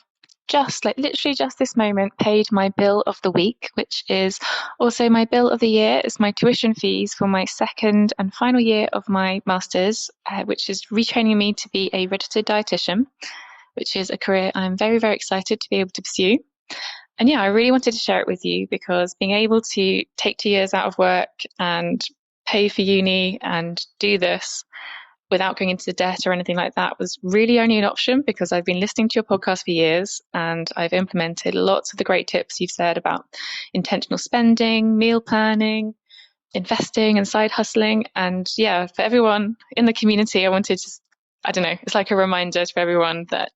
literally just this moment paid my bill of the week, which is also my bill of the year. It's my tuition fees for my second and final year of my master's, which is retraining me to be a registered dietitian, which is a career I'm very, very excited to be able to pursue. And yeah, I really wanted to share it with you because being able to take 2 years out of work and pay for uni and do this without going into debt or anything like that was really only an option because I've been listening to your podcast for years and I've implemented lots of the great tips you've said about intentional spending, meal planning, investing and side hustling. And yeah, for everyone in the community, I wanted to it's like a reminder to everyone that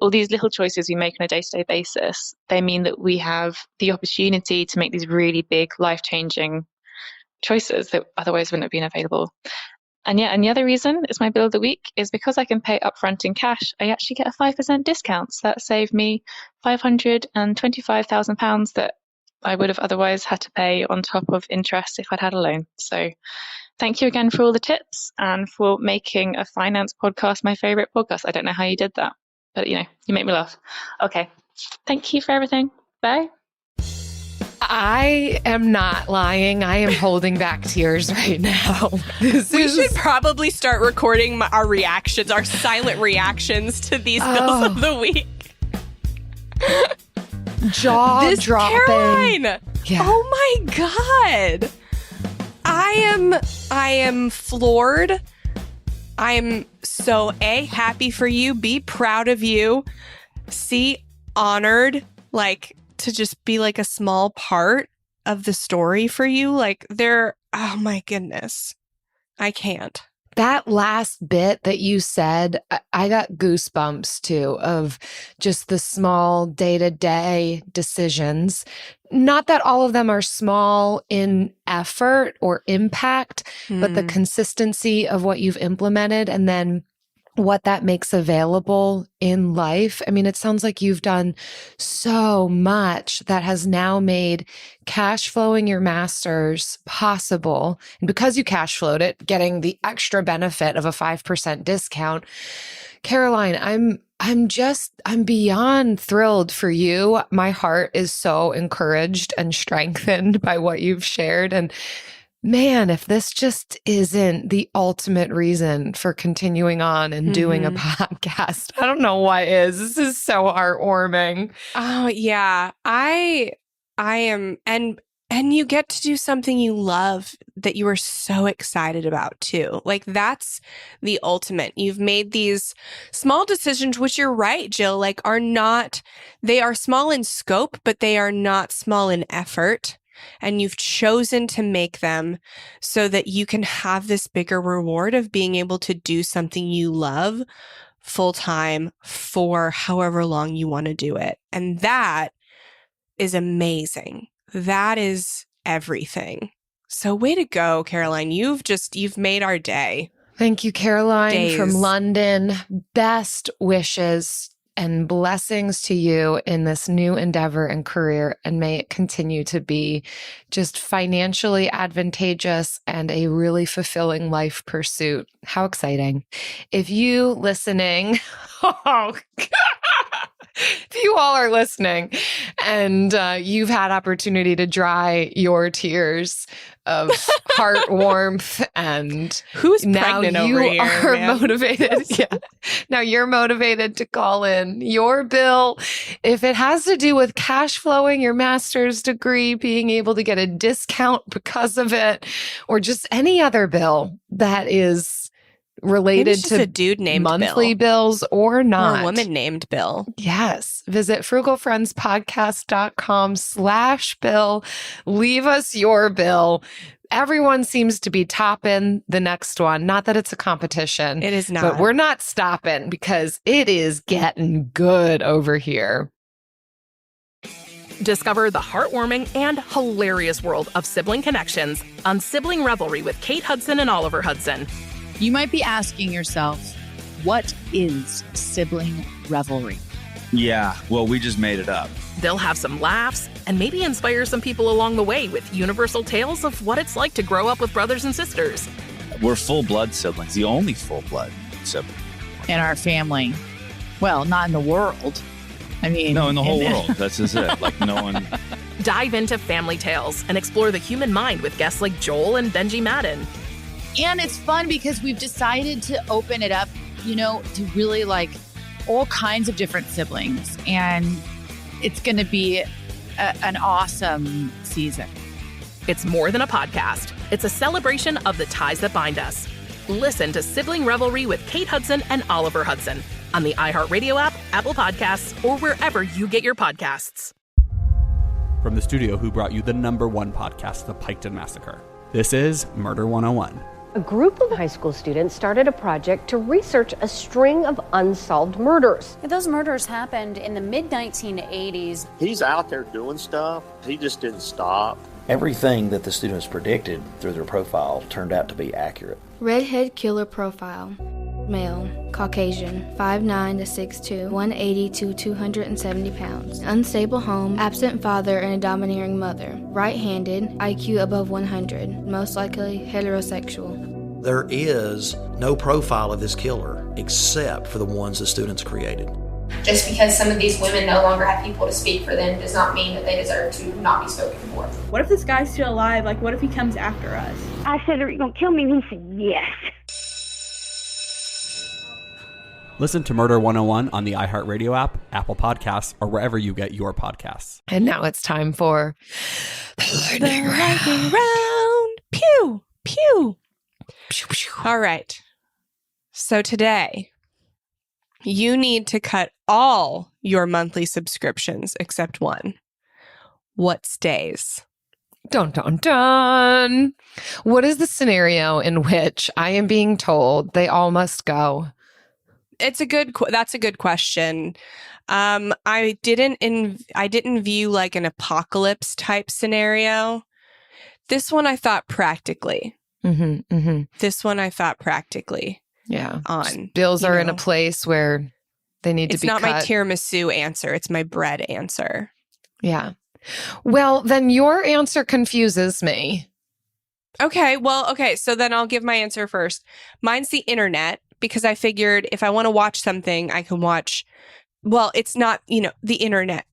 all these little choices we make on a day-to-day basis, they mean that we have the opportunity to make these really big life-changing choices that otherwise wouldn't have been available. And yeah, and the other reason it's my bill of the week is because I can pay upfront in cash, I actually get a 5% discount. So that saved me £525,000 that I would have otherwise had to pay on top of interest if I'd had a loan. So thank you again for all the tips and for making a finance podcast my favorite podcast. I don't know how you did that, but you make me laugh. Okay. Thank you for everything. Bye. I am not lying. I am holding back tears right now. We should probably start recording our reactions, our silent reactions to these bills of the week. Jaw dropping. Caroline! Yeah. Oh my God. I am floored. I'm so happy for you. B, proud of you. C, honored, to just be a small part of the story for you. Oh my goodness. I can't. That last bit that you said, I got goosebumps too, of just the small day-to-day decisions. Not that all of them are small in effort or impact, but the consistency of what you've implemented. And then what that makes available in life. I mean, it sounds like you've done so much that has now made cash flowing your master's possible. And because you cash flowed it, getting the extra benefit of a 5% discount. Caroline, I'm beyond thrilled for you. My heart is so encouraged and strengthened by what you've shared. And man, if this just isn't the ultimate reason for continuing on and doing a podcast, I don't know what is. This is so heartwarming. Oh, yeah. I am. And you get to do something you love that you are so excited about too. Like that's the ultimate. You've made these small decisions, which you're right, Jill, like they are small in scope, but they are not small in effort. And you've chosen to make them so that you can have this bigger reward of being able to do something you love full time for however long you want to do it. And that is amazing. That is everything. So way to go, Caroline. You've made our day. Thank you, Caroline, Days. from London. Best wishes and blessings to you in this new endeavor and career. And may it continue to be just financially advantageous and a really fulfilling life pursuit. How exciting. If you listening, if you all are listening and you've had opportunity to dry your tears of heart warmth and who's now pregnant you over here, are man? motivated. Yeah. Now you're motivated to call in your bill. If it has to do with cash flowing your master's degree, being able to get a discount because of it, or just any other bill that is related to a dude named monthly Bill. bills or not. Or a woman named Bill. Yes. Visit frugalfriendspodcast.com/bill. Leave us your bill. Everyone seems to be topping the next one. Not that it's a competition. It is not. But we're not stopping because it is getting good over here. Discover the heartwarming and hilarious world of sibling connections on Sibling Revelry with Kate Hudson and Oliver Hudson. You might be asking yourself, what is sibling revelry? Yeah, well, we just made it up. They'll have some laughs and maybe inspire some people along the way with universal tales of what it's like to grow up with brothers and sisters. We're full-blood siblings, the only full-blood sibling. In our family. Well, not in the world. I mean... No, in the whole world. That's just it. Like, no one... Dive into family tales and explore the human mind with guests like Joel and Benji Madden. And it's fun because we've decided to open it up, to really like all kinds of different siblings. And it's going to be an awesome season. It's more than a podcast. It's a celebration of the ties that bind us. Listen to Sibling Revelry with Kate Hudson and Oliver Hudson on the iHeartRadio app, Apple Podcasts, or wherever you get your podcasts. From the studio who brought you the #1 podcast, The Piketon Massacre, this is Murder 101. A group of high school students started a project to research a string of unsolved murders. Those murders happened in the mid-1980s. He's out there doing stuff. He just didn't stop. Everything that the students predicted through their profile turned out to be accurate. Redhead killer profile. Male, Caucasian, 5'9" to 6'2", 180 to 270 pounds. Unstable home, absent father and a domineering mother. Right-handed, IQ above 100, most likely heterosexual. There is no profile of this killer except for the ones the students created. Just because some of these women no longer have people to speak for them does not mean that they deserve to not be spoken for. What if this guy's still alive? Like, what if he comes after us? I said, are you going to kill me? And he said, yes. Listen to Murder 101 on the iHeartRadio app, Apple Podcasts, or wherever you get your podcasts. And now it's time for the lightning round. Pew, pew. All right. So today, you need to cut all your monthly subscriptions except one. What stays? Dun, dun, dun. What is the scenario in which I am being told they all must go? That's a good question. I didn't view like an apocalypse type scenario. This one I thought practically. Mm-hmm, mm-hmm. This one I thought practically. Yeah. On. Bills are in a place where they need to be cut. It's not my tiramisu answer. It's my bread answer. Yeah. Well, then your answer confuses me. Okay. Well, okay. So then I'll give my answer first. Mine's the internet, because I figured if I want to watch something, I can watch. Well, it's not, the internet.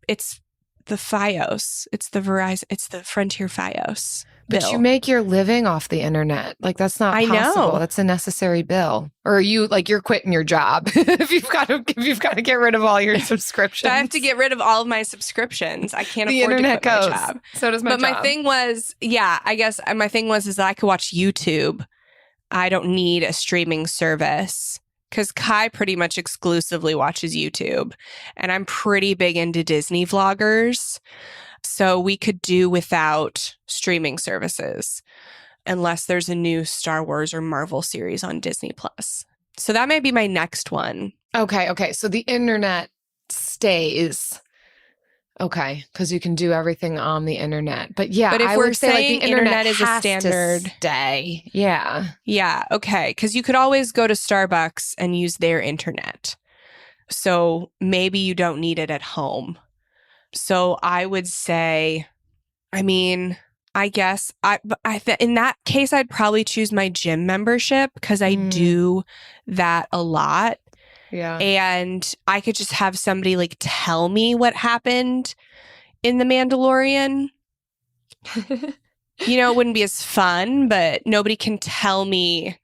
It's the Fios. It's the Verizon. It's the Frontier Fios. But bill. you make your living off the internet. Like, that's not possible. I know. That's a necessary bill. Or you're quitting your job if you've got to get rid of all your subscriptions. I have to get rid of all of my subscriptions. I can't the afford internet to quit goes. my job. So does my job. But my thing was, I guess my thing was that I could watch YouTube. I don't need a streaming service because Kai pretty much exclusively watches YouTube. And I'm pretty big into Disney vloggers. So we could do without streaming services unless there's a new Star Wars or Marvel series on Disney Plus. So that may be my next one. Okay. So the internet stays. Okay, because you can do everything on the internet. But yeah, but if I we're would say saying the internet is a has standard to stay. Yeah. Yeah, okay. Because you could always go to Starbucks and use their internet. So maybe you don't need it at home. So I would say, I guess in that case, I'd probably choose my gym membership because I do that a lot. Yeah. And I could just have somebody tell me what happened in The Mandalorian. It wouldn't be as fun, but nobody can tell me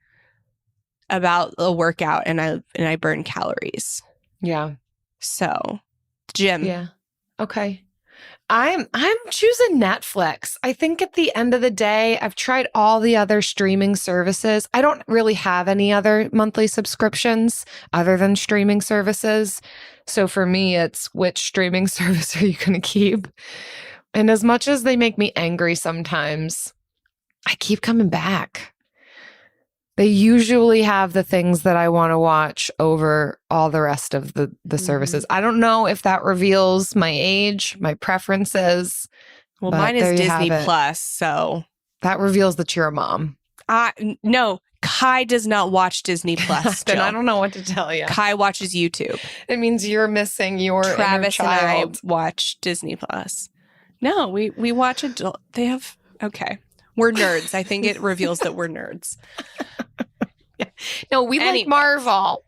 about a workout and I burn calories. Yeah. So, gym. Yeah. Okay. I'm choosing Netflix. I think at the end of the day, I've tried all the other streaming services. I don't really have any other monthly subscriptions other than streaming services. So for me, it's which streaming service are you going to keep? And as much as they make me angry sometimes, I keep coming back. They usually have the things that I want to watch over all the rest of the services. I don't know if that reveals my age, my preferences. Well, mine is Disney Plus, so that reveals that you're a mom. No, Kai does not watch Disney Plus. Then I don't know what to tell you. Kai watches YouTube. It means you're missing your Travis inner child. and I watch Disney Plus. No, we watch adult. They have We're nerds. I think it reveals that we're nerds. No, we like Marvel.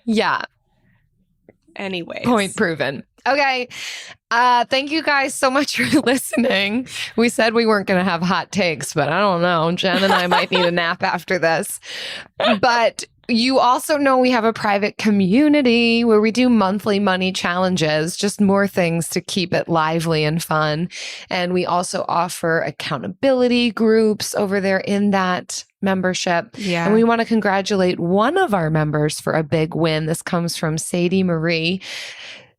Yeah. Anyways. Point proven. Okay. Thank you guys so much for listening. We said we weren't going to have hot takes, but I don't know. Jen and I might need a nap after this. But you also know we have a private community where we do monthly money challenges, just more things to keep it lively and fun. And we also offer accountability groups over there in that membership. Yeah. And we want to congratulate one of our members for a big win. This comes from Sadie Marie.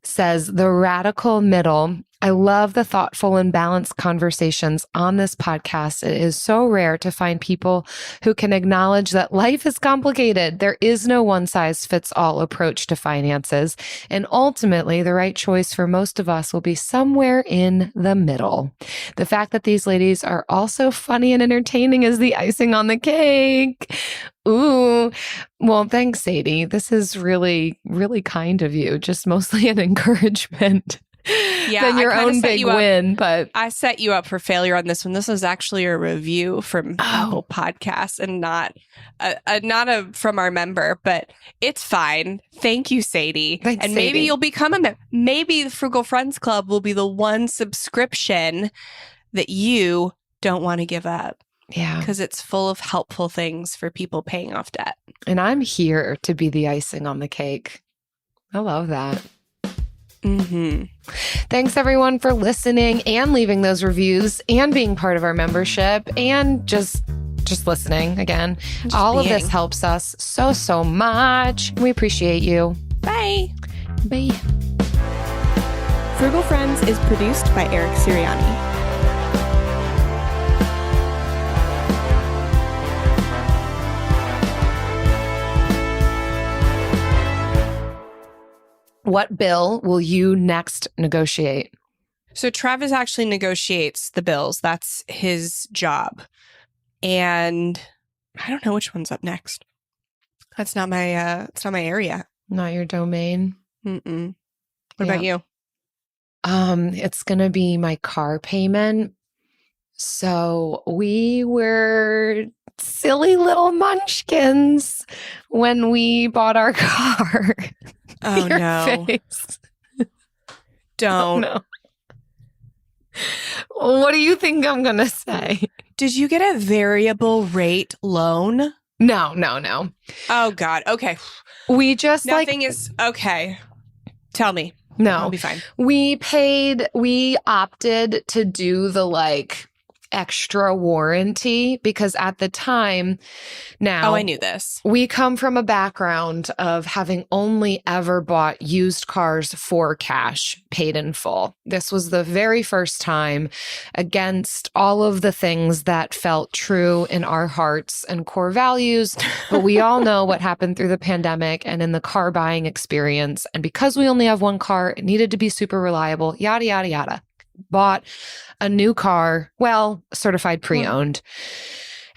Says, the radical middle. I love the thoughtful and balanced conversations on this podcast. It is so rare to find people who can acknowledge that life is complicated. There is no one size fits all approach to finances. And ultimately, the right choice for most of us will be somewhere in the middle. The fact that these ladies are also funny and entertaining is the icing on the cake. Ooh. Well, thanks, Sadie. This is really, really kind of you. Just mostly an encouragement. Yeah, than your own big win, but I set you up for failure on this one. This was actually a review from Apple Podcasts and not from our member, but it's fine. Thank you, Sadie. Thanks, and maybe Sadie. you'll become a member. Maybe the Frugal Friends Club will be the one subscription that you don't want to give up. Yeah. Because it's full of helpful things for people paying off debt. And I'm here to be the icing on the cake. I love that. Mm-hmm. Thanks everyone for listening and leaving those reviews and being part of our membership and just listening again. All of this helps us so much. We appreciate you. Bye. Bye. Frugal Friends is produced by Eric Sirianni. What bill will you next negotiate? So Travis actually negotiates the bills. That's his job. And I don't know which one's up next. That's not my it's not my area. Not your domain. Mm-mm. What about you? It's going to be my car payment. So we were silly little munchkins when we bought our car. Oh, no. Face. Don't. Oh, no. What do you think I'm going to say? Did you get a variable rate loan? No. Oh, God. Okay. We just Nothing is okay. Tell me. No. I'll be fine. We opted to do the extra warranty because at the time now. Oh, I knew this. We come from a background of having only ever bought used cars for cash, paid in full. This was the very first time against all of the things that felt true in our hearts and core values. But we all know what happened through the pandemic and in the car buying experience. And because we only have one car, it needed to be super reliable, yada, yada, yada. Bought a new car, certified pre-owned,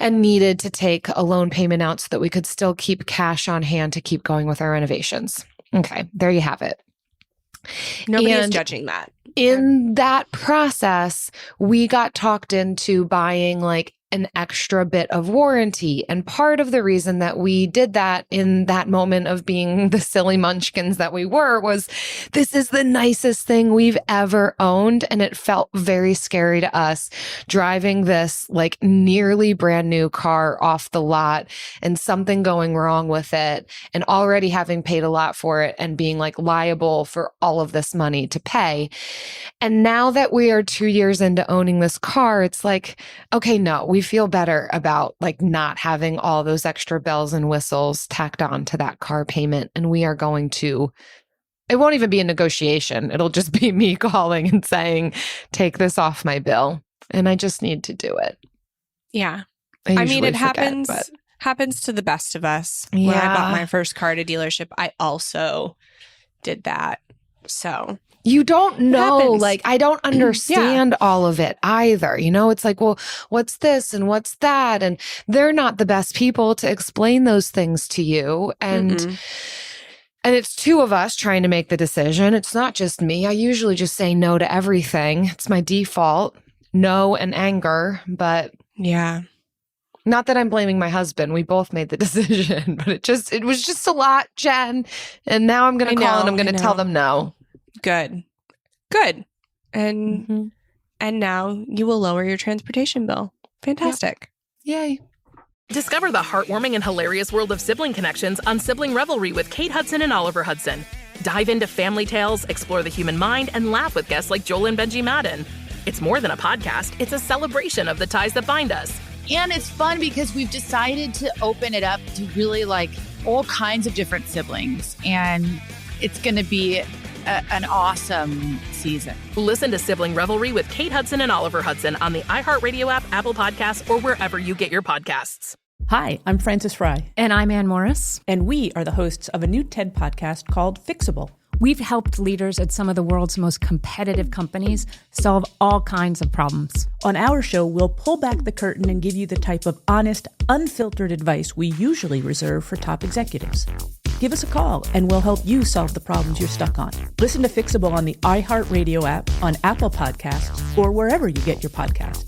and needed to take a loan payment out so that we could still keep cash on hand to keep going with our renovations. Okay, there you have it. Nobody is judging that. In that process, we got talked into buying an extra bit of warranty. And part of the reason that we did that in that moment of being the silly munchkins that we were was this is the nicest thing we've ever owned. And it felt very scary to us driving this nearly brand new car off the lot and something going wrong with it and already having paid a lot for it and being liable for all of this money to pay. And now that we are 2 years into owning this car, it's okay, no, we feel better about not having all those extra bells and whistles tacked on to that car payment. And we are going to, it won't even be a negotiation. It'll just be me calling and saying, take this off my bill. And I just need to do it. Yeah. I mean, it happens to the best of us. Yeah. When I bought my first car at a dealership, I also did that. So you don't know, I don't understand all of it either. It's well, what's this and what's that? And they're not the best people to explain those things to you. And it's two of us trying to make the decision. It's not just me. I usually just say no to everything. It's my default, no and anger. But yeah. Not that I'm blaming my husband. We both made the decision, but it was just a lot, Jen. And now I'm going to call and I'm going to tell them no. Good. And now you will lower your transportation bill. Fantastic. Yep. Yay. Discover the heartwarming and hilarious world of sibling connections on Sibling Revelry with Kate Hudson and Oliver Hudson. Dive into family tales, explore the human mind, and laugh with guests like Joel and Benji Madden. It's more than a podcast. It's a celebration of the ties that bind us. And it's fun because we've decided to open it up to really all kinds of different siblings. And it's going to be an awesome season. Listen to Sibling Revelry with Kate Hudson and Oliver Hudson on the iHeartRadio app, Apple Podcasts, or wherever you get your podcasts. Hi, I'm Frances Fry. And I'm Ann Morris. And we are the hosts of a new TED podcast called Fixable. We've helped leaders at some of the world's most competitive companies solve all kinds of problems. On our show, we'll pull back the curtain and give you the type of honest, unfiltered advice we usually reserve for top executives. Give us a call and we'll help you solve the problems you're stuck on. Listen to Fixable on the iHeartRadio app, on Apple Podcasts, or wherever you get your podcasts.